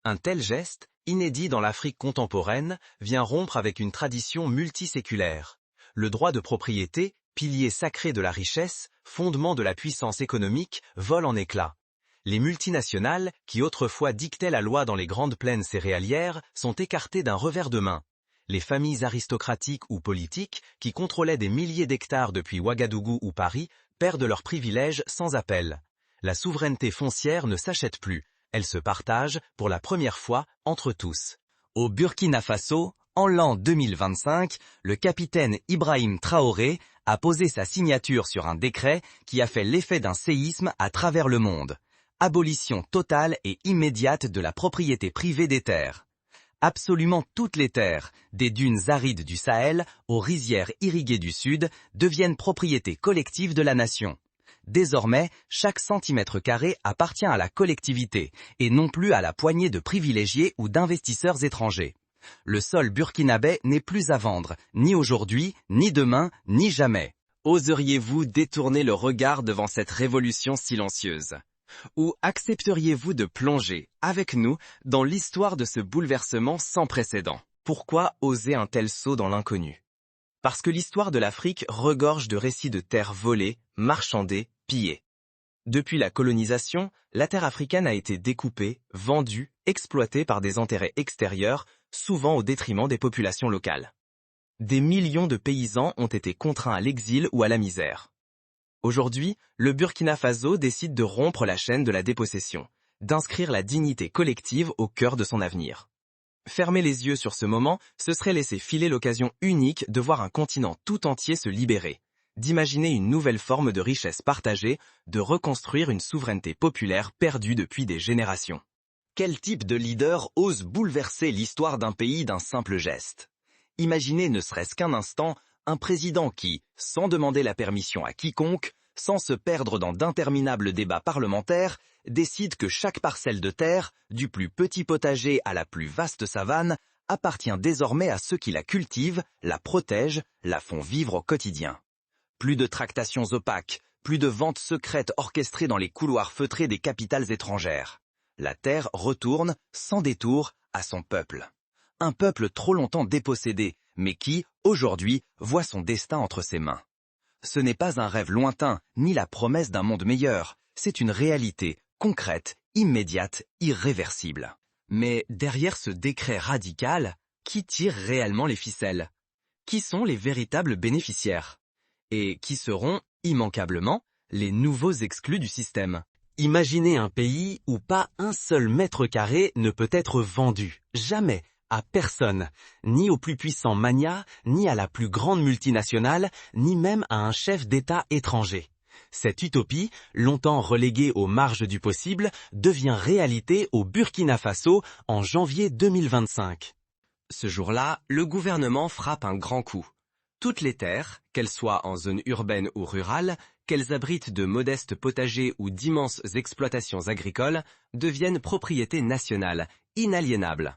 Un tel geste, inédit dans l'Afrique contemporaine, vient rompre avec une tradition multiséculaire. Le droit de propriété, pilier sacré de la richesse, fondement de la puissance économique, vole en éclats. Les multinationales, qui autrefois dictaient la loi dans les grandes plaines céréalières, sont écartées d'un revers de main. Les familles aristocratiques ou politiques, qui contrôlaient des milliers d'hectares depuis Ouagadougou ou Paris, perdent leurs privilèges sans appel. La souveraineté foncière ne s'achète plus, elle se partage, pour la première fois, entre tous. Au Burkina Faso, en l'an 2025, le capitaine Ibrahim Traoré a posé sa signature sur un décret qui a fait l'effet d'un séisme à travers le monde. Abolition totale et immédiate de la propriété privée des terres. Absolument toutes les terres, des dunes arides du Sahel aux rizières irriguées du Sud, deviennent propriété collective de la nation. Désormais, chaque centimètre carré appartient à la collectivité, et non plus à la poignée de privilégiés ou d'investisseurs étrangers. Le sol burkinabé n'est plus à vendre, ni aujourd'hui, ni demain, ni jamais. Oseriez-vous détourner le regard devant cette révolution silencieuse? Ou accepteriez-vous de plonger, avec nous, dans l'histoire de ce bouleversement sans précédent? Pourquoi oser un tel saut dans l'inconnu? Parce que l'histoire de l'Afrique regorge de récits de terres volées, marchandées, pillées. Depuis la colonisation, la terre africaine a été découpée, vendue, exploitée par des intérêts extérieurs, souvent au détriment des populations locales. Des millions de paysans ont été contraints à l'exil ou à la misère. Aujourd'hui, le Burkina Faso décide de rompre la chaîne de la dépossession, d'inscrire la dignité collective au cœur de son avenir. Fermer les yeux sur ce moment, ce serait laisser filer l'occasion unique de voir un continent tout entier se libérer, d'imaginer une nouvelle forme de richesse partagée, de reconstruire une souveraineté populaire perdue depuis des générations. Quel type de leader ose bouleverser l'histoire d'un pays d'un simple geste? Imaginez ne serait-ce qu'un instant un président qui, sans demander la permission à quiconque, sans se perdre dans d'interminables débats parlementaires, décide que chaque parcelle de terre, du plus petit potager à la plus vaste savane, appartient désormais à ceux qui la cultivent, la protègent, la font vivre au quotidien. Plus de tractations opaques, plus de ventes secrètes orchestrées dans les couloirs feutrés des capitales étrangères. La terre retourne, sans détour, à son peuple. Un peuple trop longtemps dépossédé, mais qui, aujourd'hui, voit son destin entre ses mains. Ce n'est pas un rêve lointain, ni la promesse d'un monde meilleur, c'est une réalité, concrète, immédiate, irréversible. Mais derrière ce décret radical, qui tire réellement les ficelles? Qui sont les véritables bénéficiaires? Et qui seront, immanquablement, les nouveaux exclus du système? Imaginez un pays où pas un seul mètre carré ne peut être vendu, jamais, à personne, ni au plus puissant magnat, ni à la plus grande multinationale, ni même à un chef d'État étranger. Cette utopie, longtemps reléguée aux marges du possible, devient réalité au Burkina Faso en janvier 2025. Ce jour-là, le gouvernement frappe un grand coup. Toutes les terres, qu'elles soient en zone urbaine ou rurale, qu'elles abritent de modestes potagers ou d'immenses exploitations agricoles, deviennent propriété nationale, inaliénable.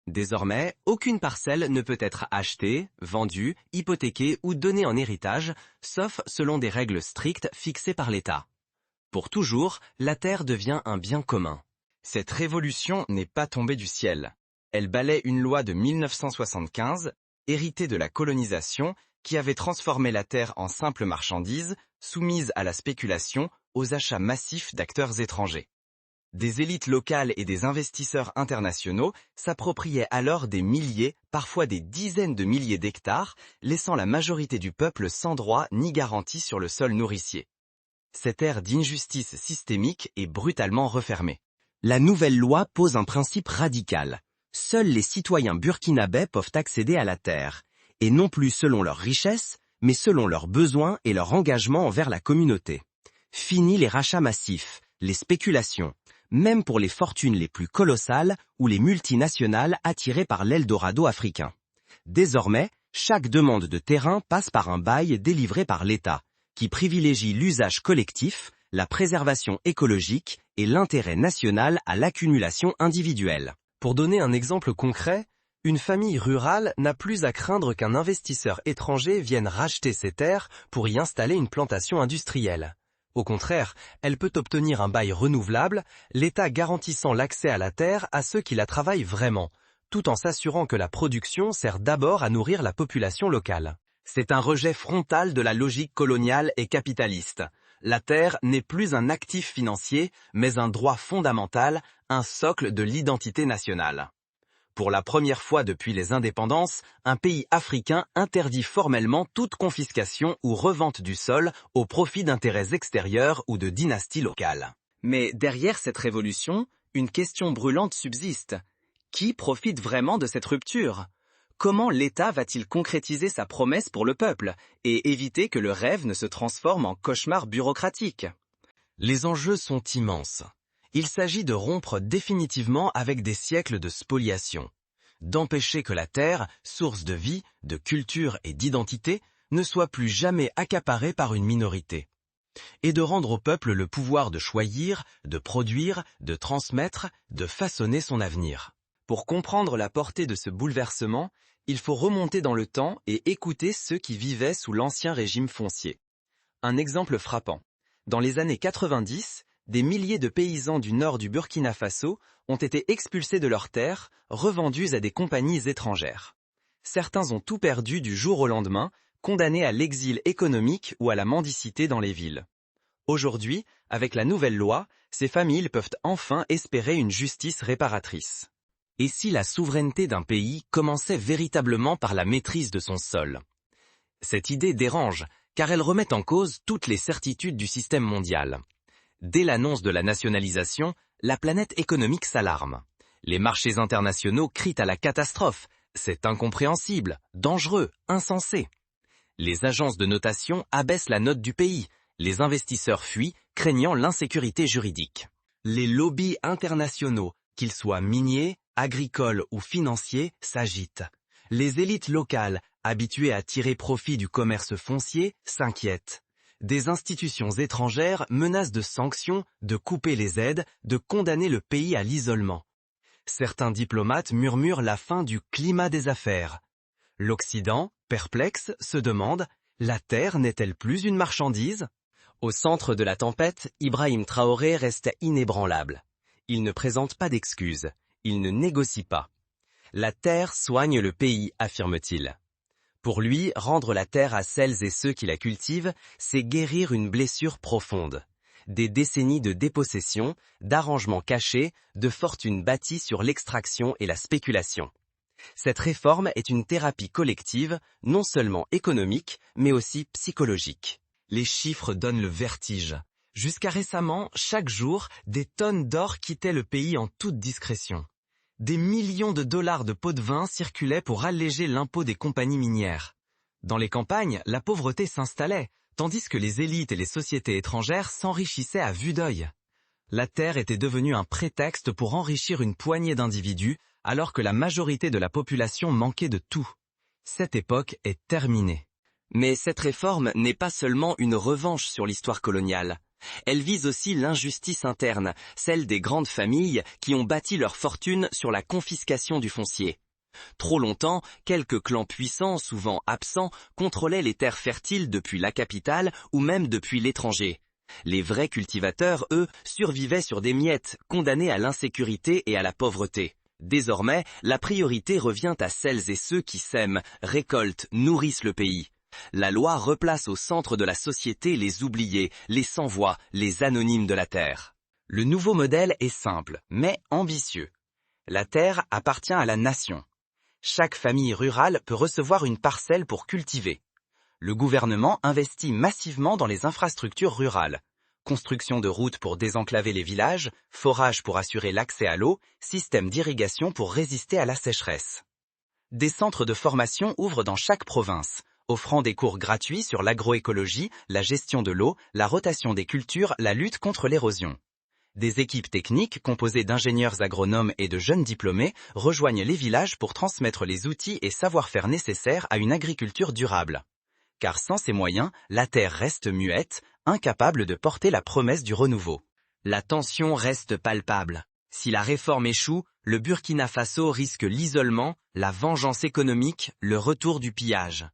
Désormais, aucune parcelle ne peut être achetée, vendue, hypothéquée ou donnée en héritage, sauf selon des règles strictes fixées par l'État. Pour toujours, la terre devient un bien commun. Cette révolution n'est pas tombée du ciel. Elle balaie une loi de 1975, héritée de la colonisation, qui avait transformé la terre en simple marchandise, soumise à la spéculation, aux achats massifs d'acteurs étrangers. Des élites locales et des investisseurs internationaux s'appropriaient alors des milliers, parfois des dizaines de milliers d'hectares, laissant la majorité du peuple sans droit ni garantie sur le sol nourricier. Cette ère d'injustice systémique est brutalement refermée. La nouvelle loi pose un principe radical. Seuls les citoyens burkinabés peuvent accéder à la terre, et non plus selon leur richesse, mais selon leurs besoins et leur engagement envers la communauté. Fini les rachats massifs, les spéculations, même pour les fortunes les plus colossales ou les multinationales attirées par l'Eldorado africain. Désormais, chaque demande de terrain passe par un bail délivré par l'État, qui privilégie l'usage collectif, la préservation écologique et l'intérêt national à l'accumulation individuelle. Pour donner un exemple concret, une famille rurale n'a plus à craindre qu'un investisseur étranger vienne racheter ses terres pour y installer une plantation industrielle. Au contraire, elle peut obtenir un bail renouvelable, l'État garantissant l'accès à la terre à ceux qui la travaillent vraiment, tout en s'assurant que la production sert d'abord à nourrir la population locale. C'est un rejet frontal de la logique coloniale et capitaliste. La terre n'est plus un actif financier, mais un droit fondamental, un socle de l'identité nationale. Pour la première fois depuis les indépendances, un pays africain interdit formellement toute confiscation ou revente du sol au profit d'intérêts extérieurs ou de dynasties locales. Mais derrière cette révolution, une question brûlante subsiste. Qui profite vraiment de cette rupture ? Comment l'État va-t-il concrétiser sa promesse pour le peuple et éviter que le rêve ne se transforme en cauchemar bureaucratique ? Les enjeux sont immenses. Il s'agit de rompre définitivement avec des siècles de spoliation, d'empêcher que la terre, source de vie, de culture et d'identité, ne soit plus jamais accaparée par une minorité, et de rendre au peuple le pouvoir de choisir, de produire, de transmettre, de façonner son avenir. Pour comprendre la portée de ce bouleversement, il faut remonter dans le temps et écouter ceux qui vivaient sous l'ancien régime foncier. Un exemple frappant. Dans les années 90, des milliers de paysans du nord du Burkina Faso ont été expulsés de leurs terres, revendus à des compagnies étrangères. Certains ont tout perdu du jour au lendemain, condamnés à l'exil économique ou à la mendicité dans les villes. Aujourd'hui, avec la nouvelle loi, ces familles peuvent enfin espérer une justice réparatrice. Et si la souveraineté d'un pays commençait véritablement par la maîtrise de son sol ? Cette idée dérange, car elle remet en cause toutes les certitudes du système mondial. Dès l'annonce de la nationalisation, la planète économique s'alarme. Les marchés internationaux crient à la catastrophe. C'est incompréhensible, dangereux, insensé. Les agences de notation abaissent la note du pays. Les investisseurs fuient, craignant l'insécurité juridique. Les lobbies internationaux, qu'ils soient miniers, agricoles ou financiers, s'agitent. Les élites locales, habituées à tirer profit du commerce foncier, s'inquiètent. Des institutions étrangères menacent de sanctions, de couper les aides, de condamner le pays à l'isolement. Certains diplomates murmurent la fin du climat des affaires. L'Occident, perplexe, se demande « La terre n'est-elle plus une marchandise ?» Au centre de la tempête, Ibrahim Traoré reste inébranlable. Il ne présente pas d'excuses. Il ne négocie pas. La terre soigne le pays, affirme-t-il. Pour lui, rendre la terre à celles et ceux qui la cultivent, c'est guérir une blessure profonde. Des décennies de dépossession, d'arrangements cachés, de fortunes bâties sur l'extraction et la spéculation. Cette réforme est une thérapie collective, non seulement économique, mais aussi psychologique. Les chiffres donnent le vertige. Jusqu'à récemment, chaque jour, des tonnes d'or quittaient le pays en toute discrétion. Des millions de dollars de pots de vin circulaient pour alléger l'impôt des compagnies minières. Dans les campagnes, la pauvreté s'installait, tandis que les élites et les sociétés étrangères s'enrichissaient à vue d'œil. La terre était devenue un prétexte pour enrichir une poignée d'individus, alors que la majorité de la population manquait de tout. Cette époque est terminée. Mais cette réforme n'est pas seulement une revanche sur l'histoire coloniale. Elle vise aussi l'injustice interne, celle des grandes familles qui ont bâti leur fortune sur la confiscation du foncier. Trop longtemps, quelques clans puissants, souvent absents, contrôlaient les terres fertiles depuis la capitale ou même depuis l'étranger. Les vrais cultivateurs, eux, survivaient sur des miettes, condamnés à l'insécurité et à la pauvreté. Désormais, la priorité revient à celles et ceux qui sèment, récoltent, nourrissent le pays. La loi replace au centre de la société les oubliés, les sans-voix, les anonymes de la terre. Le nouveau modèle est simple, mais ambitieux. La terre appartient à la nation. Chaque famille rurale peut recevoir une parcelle pour cultiver. Le gouvernement investit massivement dans les infrastructures rurales. Construction de routes pour désenclaver les villages, forage pour assurer l'accès à l'eau, système d'irrigation pour résister à la sécheresse. Des centres de formation ouvrent dans chaque province, offrant des cours gratuits sur l'agroécologie, la gestion de l'eau, la rotation des cultures, la lutte contre l'érosion. Des équipes techniques composées d'ingénieurs agronomes et de jeunes diplômés rejoignent les villages pour transmettre les outils et savoir-faire nécessaires à une agriculture durable. Car sans ces moyens, la terre reste muette, incapable de porter la promesse du renouveau. La tension reste palpable. Si la réforme échoue, le Burkina Faso risque l'isolement, la vengeance économique, le retour du pillage.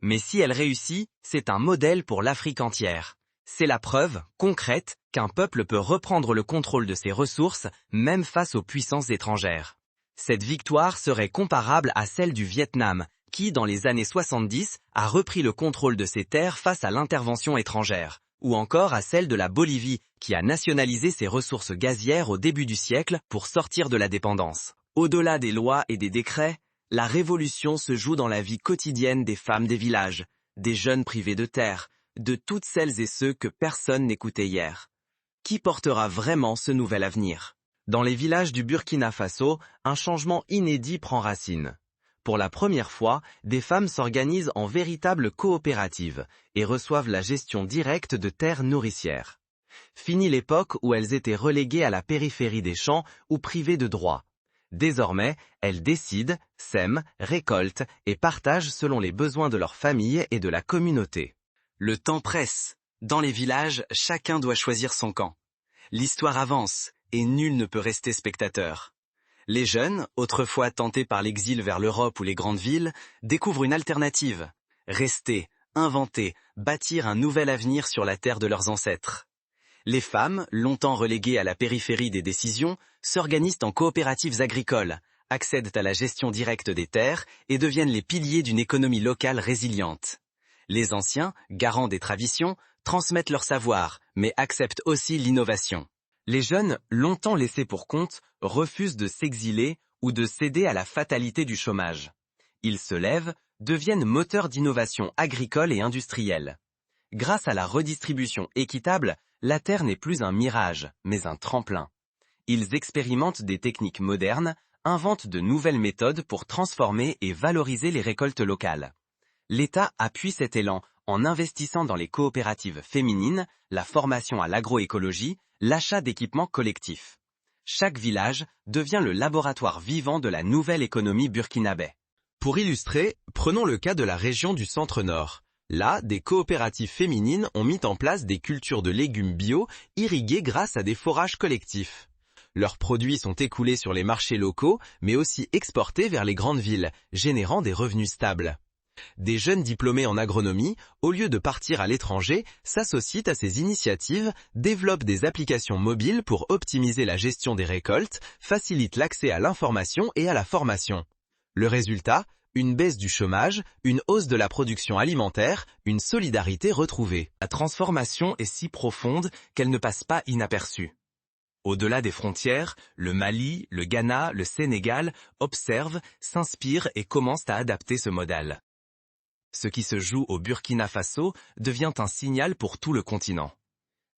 Mais si elle réussit, c'est un modèle pour l'Afrique entière. C'est la preuve, concrète, qu'un peuple peut reprendre le contrôle de ses ressources, même face aux puissances étrangères. Cette victoire serait comparable à celle du Vietnam, qui, dans les années 70, a repris le contrôle de ses terres face à l'intervention étrangère, ou encore à celle de la Bolivie, qui a nationalisé ses ressources gazières au début du siècle pour sortir de la dépendance. Au-delà des lois et des décrets, la révolution se joue dans la vie quotidienne des femmes des villages, des jeunes privés de terre, de toutes celles et ceux que personne n'écoutait hier. Qui portera vraiment ce nouvel avenir? Dans les villages du Burkina Faso, un changement inédit prend racine. Pour la première fois, des femmes s'organisent en véritables coopératives et reçoivent la gestion directe de terres nourricières. Fini l'époque où elles étaient reléguées à la périphérie des champs ou privées de droits. Désormais, elles décident, sèment, récoltent et partagent selon les besoins de leur famille et de la communauté. Le temps presse. Dans les villages, chacun doit choisir son camp. L'histoire avance et nul ne peut rester spectateur. Les jeunes, autrefois tentés par l'exil vers l'Europe ou les grandes villes, découvrent une alternative. Rester, inventer, bâtir un nouvel avenir sur la terre de leurs ancêtres. Les femmes, longtemps reléguées à la périphérie des décisions, s'organisent en coopératives agricoles, accèdent à la gestion directe des terres et deviennent les piliers d'une économie locale résiliente. Les anciens, garants des traditions, transmettent leur savoir, mais acceptent aussi l'innovation. Les jeunes, longtemps laissés pour compte, refusent de s'exiler ou de céder à la fatalité du chômage. Ils se lèvent, deviennent moteurs d'innovation agricole et industrielle. Grâce à la redistribution équitable, la terre n'est plus un mirage, mais un tremplin. Ils expérimentent des techniques modernes, inventent de nouvelles méthodes pour transformer et valoriser les récoltes locales. L'État appuie cet élan en investissant dans les coopératives féminines, la formation à l'agroécologie, l'achat d'équipements collectifs. Chaque village devient le laboratoire vivant de la nouvelle économie burkinabé. Pour illustrer, prenons le cas de la région du Centre-Nord. Là, des coopératives féminines ont mis en place des cultures de légumes bio irriguées grâce à des forages collectifs. Leurs produits sont écoulés sur les marchés locaux, mais aussi exportés vers les grandes villes, générant des revenus stables. Des jeunes diplômés en agronomie, au lieu de partir à l'étranger, s'associent à ces initiatives, développent des applications mobiles pour optimiser la gestion des récoltes, facilitent l'accès à l'information et à la formation. Le résultat, une baisse du chômage, une hausse de la production alimentaire, une solidarité retrouvée. La transformation est si profonde qu'elle ne passe pas inaperçue. Au-delà des frontières, le Mali, le Ghana, le Sénégal observent, s'inspirent et commencent à adapter ce modèle. Ce qui se joue au Burkina Faso devient un signal pour tout le continent.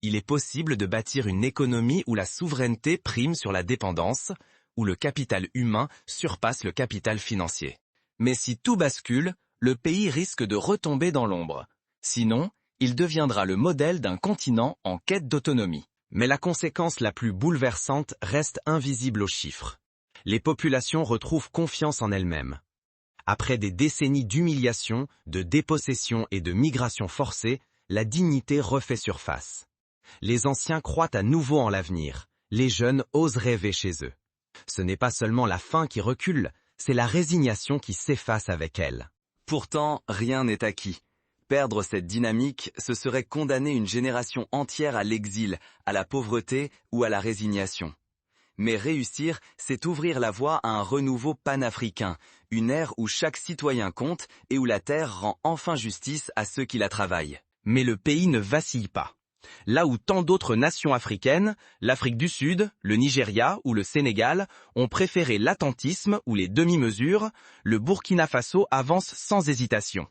Il est possible de bâtir une économie où la souveraineté prime sur la dépendance, où le capital humain surpasse le capital financier. Mais si tout bascule, le pays risque de retomber dans l'ombre. Sinon, il deviendra le modèle d'un continent en quête d'autonomie. Mais la conséquence la plus bouleversante reste invisible aux chiffres. Les populations retrouvent confiance en elles-mêmes. Après des décennies d'humiliation, de dépossession et de migration forcée, la dignité refait surface. Les anciens croient à nouveau en l'avenir. Les jeunes osent rêver chez eux. Ce n'est pas seulement la faim qui recule, c'est la résignation qui s'efface avec elle. Pourtant, rien n'est acquis. Perdre cette dynamique, ce serait condamner une génération entière à l'exil, à la pauvreté ou à la résignation. Mais réussir, c'est ouvrir la voie à un renouveau panafricain, une ère où chaque citoyen compte et où la terre rend enfin justice à ceux qui la travaillent. Mais le pays ne vacille pas. Là où tant d'autres nations africaines, l'Afrique du Sud, le Nigeria ou le Sénégal, ont préféré l'attentisme ou les demi-mesures, le Burkina Faso avance sans hésitation.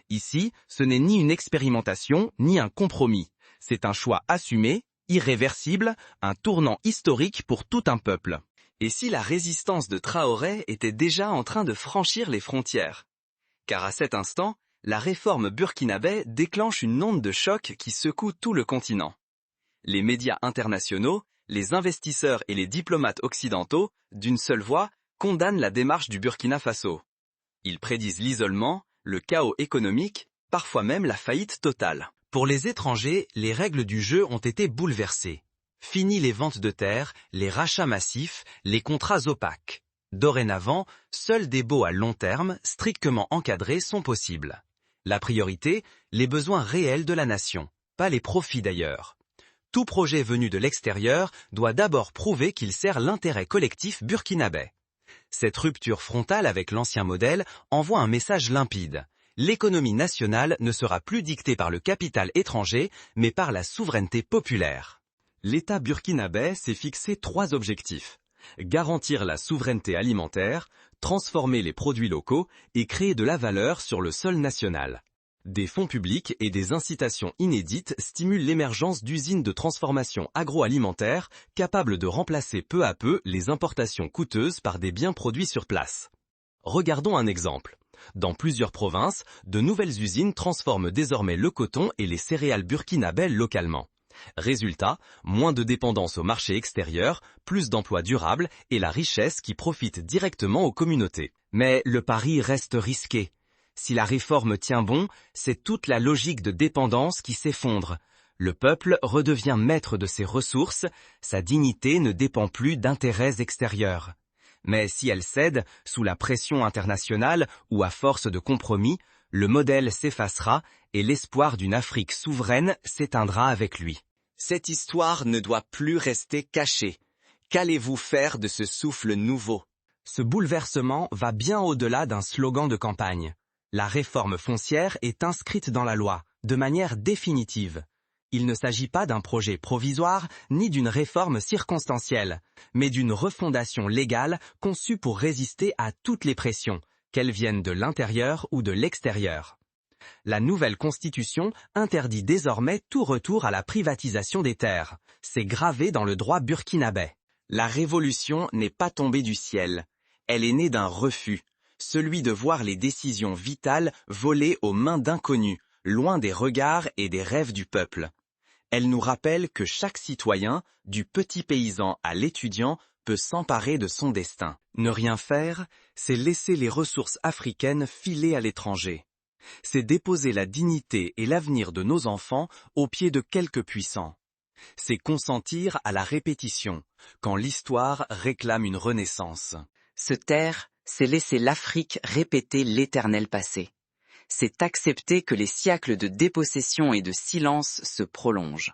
Ici, ce n'est ni une expérimentation, ni un compromis. C'est un choix assumé, irréversible, un tournant historique pour tout un peuple. Et si la résistance de Traoré était déjà en train de franchir les frontières? Car à cet instant, la réforme burkinabé déclenche une onde de choc qui secoue tout le continent. Les médias internationaux, les investisseurs et les diplomates occidentaux, d'une seule voix, condamnent la démarche du Burkina Faso. Ils prédisent l'isolement, le chaos économique, parfois même la faillite totale. Pour les étrangers, les règles du jeu ont été bouleversées. Fini les ventes de terres, les rachats massifs, les contrats opaques. Dorénavant, seuls des baux à long terme, strictement encadrés, sont possibles. La priorité, les besoins réels de la nation. pas les profits d'ailleurs. Tout projet venu de l'extérieur doit d'abord prouver qu'il sert l'intérêt collectif burkinabé. Cette rupture frontale avec l'ancien modèle envoie un message limpide. L'économie nationale ne sera plus dictée par le capital étranger, mais par la souveraineté populaire. L'État burkinabé s'est fixé 3 objectifs. Garantir la souveraineté alimentaire, transformer les produits locaux et créer de la valeur sur le sol national. Des fonds publics et des incitations inédites stimulent l'émergence d'usines de transformation agroalimentaire capables de remplacer peu à peu les importations coûteuses par des biens produits sur place. Regardons un exemple. Dans plusieurs provinces, de nouvelles usines transforment désormais le coton et les céréales burkinabè localement. Résultat, moins de dépendance au marché extérieur, plus d'emplois durables et la richesse qui profite directement aux communautés. Mais le pari reste risqué. Si la réforme tient bon, c'est toute la logique de dépendance qui s'effondre. Le peuple redevient maître de ses ressources, sa dignité ne dépend plus d'intérêts extérieurs. Mais si elle cède, sous la pression internationale ou à force de compromis, le modèle s'effacera et l'espoir d'une Afrique souveraine s'éteindra avec lui. Cette histoire ne doit plus rester cachée. Qu'allez-vous faire de ce souffle nouveau? Ce bouleversement va bien au-delà d'un slogan de campagne. La réforme foncière est inscrite dans la loi, de manière définitive. Il ne s'agit pas d'un projet provisoire ni d'une réforme circonstancielle, mais d'une refondation légale conçue pour résister à toutes les pressions, qu'elles viennent de l'intérieur ou de l'extérieur. La nouvelle constitution interdit désormais tout retour à la privatisation des terres. C'est gravé dans le droit burkinabé. La révolution n'est pas tombée du ciel. Elle est née d'un refus. Celui de voir les décisions vitales voler aux mains d'inconnus, loin des regards et des rêves du peuple. Elle nous rappelle que chaque citoyen, du petit paysan à l'étudiant, peut s'emparer de son destin. Ne rien faire, c'est laisser les ressources africaines filer à l'étranger. C'est déposer la dignité et l'avenir de nos enfants aux pieds de quelques puissants. C'est consentir à la répétition, quand l'histoire réclame une renaissance. Se taire, c'est laisser l'Afrique répéter l'éternel passé. C'est accepter que les siècles de dépossession et de silence se prolongent.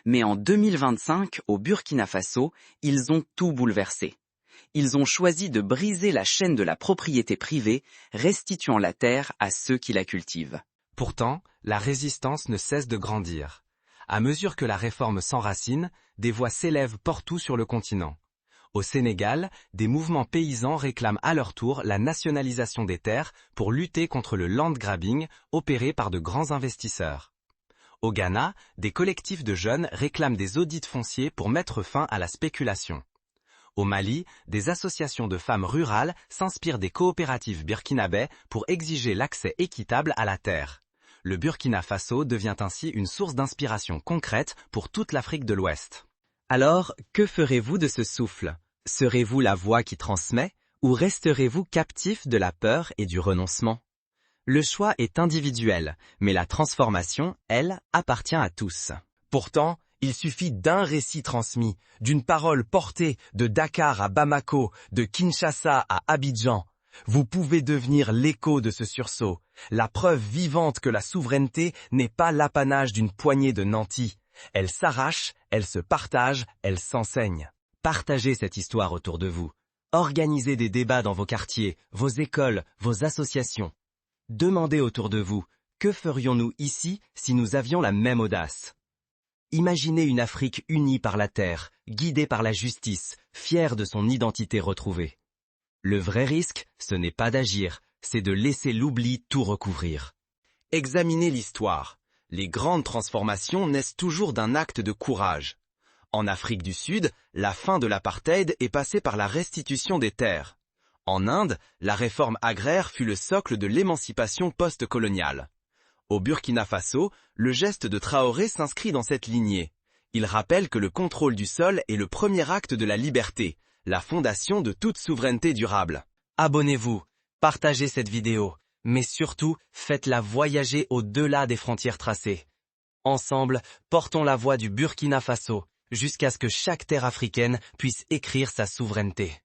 Mais en 2025, au Burkina Faso, ils ont tout bouleversé. Ils ont choisi de briser la chaîne de la propriété privée, restituant la terre à ceux qui la cultivent. Pourtant, la résistance ne cesse de grandir. À mesure que la réforme s'enracine, des voix s'élèvent partout sur le continent. Au Sénégal, des mouvements paysans réclament à leur tour la nationalisation des terres pour lutter contre le land grabbing opéré par de grands investisseurs. Au Ghana, des collectifs de jeunes réclament des audits fonciers pour mettre fin à la spéculation. Au Mali, des associations de femmes rurales s'inspirent des coopératives burkinabè pour exiger l'accès équitable à la terre. Le Burkina Faso devient ainsi une source d'inspiration concrète pour toute l'Afrique de l'Ouest. Alors, que ferez-vous de ce souffle? Serez-vous la voix qui transmet, ou resterez-vous captif de la peur et du renoncement? Le choix est individuel, mais la transformation, elle, appartient à tous. Pourtant, il suffit d'un récit transmis, d'une parole portée de Dakar à Bamako, de Kinshasa à Abidjan. Vous pouvez devenir l'écho de ce sursaut, la preuve vivante que la souveraineté n'est pas l'apanage d'une poignée de nantis. Elle s'arrache, elle se partage, elle s'enseigne. Partagez cette histoire autour de vous. Organisez des débats dans vos quartiers, vos écoles, vos associations. Demandez autour de vous, que ferions-nous ici si nous avions la même audace? Imaginez une Afrique unie par la terre, guidée par la justice, fière de son identité retrouvée. Le vrai risque, ce n'est pas d'agir, c'est de laisser l'oubli tout recouvrir. Examinez l'histoire. Les grandes transformations naissent toujours d'un acte de courage. En Afrique du Sud, la fin de l'apartheid est passée par la restitution des terres. En Inde, la réforme agraire fut le socle de l'émancipation post-coloniale. Au Burkina Faso, le geste de Traoré s'inscrit dans cette lignée. Il rappelle que le contrôle du sol est le premier acte de la liberté, la fondation de toute souveraineté durable. Abonnez-vous, partagez cette vidéo, mais surtout, faites-la voyager au-delà des frontières tracées. Ensemble, portons la voix du Burkina Faso, jusqu'à ce que chaque terre africaine puisse écrire sa souveraineté.